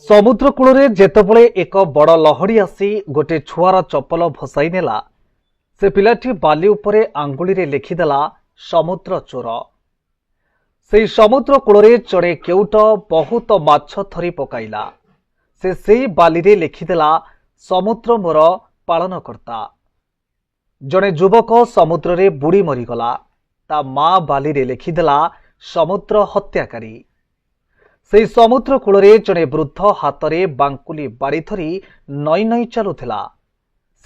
ସମୁଦ୍ର କୂଳରେ ଯେତେବେଳେ ଏକ ବଡ଼ ଲହଡ଼ି ଆସି ଗୋଟିଏ ଛୁଆର ଚପଲ ଭସାଇ ନେଲା, ସେ ପିଲାଟି ବାଲି ଉପରେ ଆଙ୍ଗୁଳିରେ ଲେଖିଦେଲା ସମୁଦ୍ର ଚୋର। ସେହି ସମୁଦ୍ର କୂଳରେ ଜଣେ କେଉଟ ବହୁତ ମାଛ ଧରି ପକାଇଲା। ସେ ସେହି ବାଲିରେ ଲେଖିଦେଲା ସମୁଦ୍ର ମୋର ପାଳନକର୍ତ୍ତା। ଜଣେ ଯୁବକ ସମୁଦ୍ରରେ ବୁଡ଼ି ମରିଗଲା। ତା ମା ବାଲିରେ ଲେଖିଦେଲା ସମୁଦ୍ର ହତ୍ୟାକାରୀ। ସେହି ସମୁଦ୍ର କୂଳରେ ଜଣେ ବୃଦ୍ଧ ହାତରେ ବାଙ୍କୁଲି ବାଡ଼ି ଧରି ନଈ ନଈ ଚାଲୁଥିଲା।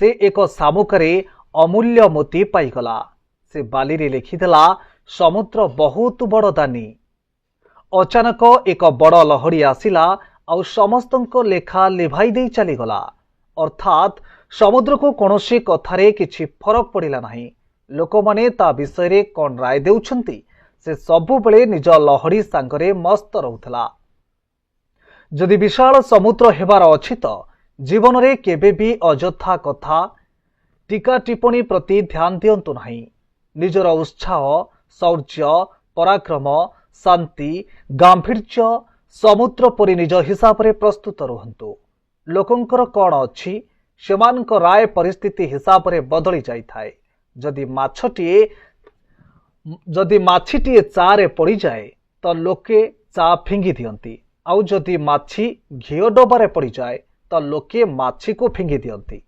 ସେ ଏକ ଶାମୁକାରେ ଅମୂଲ୍ୟ ମୋତି ପାଇଗଲା। ସେ ବାଲିରେ ଲେଖିଦେଲା ସମୁଦ୍ର ବହୁତ ବଡ଼ ଦାନୀ। ଅଚାନକ ଏକ ବଡ଼ ଲହଡ଼ି ଆସିଲା ଆଉ ସମସ୍ତଙ୍କ ଲେଖା ଲିଭାଇ ଦେଇ ଚାଲିଗଲା। ଅର୍ଥାତ୍ ସମୁଦ୍ରକୁ କୌଣସି କଥାରେ କିଛି ଫରକ ପଡ଼ିଲା ନାହିଁ। ଲୋକମାନେ ତା ବିଷୟରେ କ'ଣ ରାୟ ଦେଉଛନ୍ତି, ସେ ସବୁବେଳେ ନିଜ ଲହଡ଼ି ସାଙ୍ଗରେ ମସ୍ତ ରହୁଥିଲା। ଯଦି ବିଶାଳ ସମୁଦ୍ର ହେବାର ଅଛି ତ ଜୀବନରେ କେବେ ବି ଅଯଥା କଥା ଟିକା ଟିପ୍ପଣୀ ପ୍ରତି ଧ୍ୟାନ ଦିଅନ୍ତୁ ନାହିଁ। ନିଜର ଉତ୍ସାହ, ଶୌର୍ଯ୍ୟ, ପରାକ୍ରମ, ଶାନ୍ତି, ଗାମ୍ଭୀର୍ଯ୍ୟ ସମୁଦ୍ର ପରି ନିଜ ହିସାବରେ ପ୍ରସ୍ତୁତ ରୁହନ୍ତୁ। ଲୋକଙ୍କର କ'ଣ ଅଛି, ସେମାନଙ୍କ ରାୟ ପରିସ୍ଥିତି ହିସାବରେ ବଦଳି ଯାଇଥାଏ। ଯଦି ମାଛିଟିଏ ଚାରେ ପଡ଼ିଯାଏ ତ ଲୋକେ ଚା ଫିଙ୍ଗି ଦିଅନ୍ତି, ଆଉ ଯଦି ମାଛି ଘିଅ ଡବାରେ ପଡ଼ିଯାଏ ତ ଲୋକେ ମାଛିକୁ ଫିଙ୍ଗି ଦିଅନ୍ତି।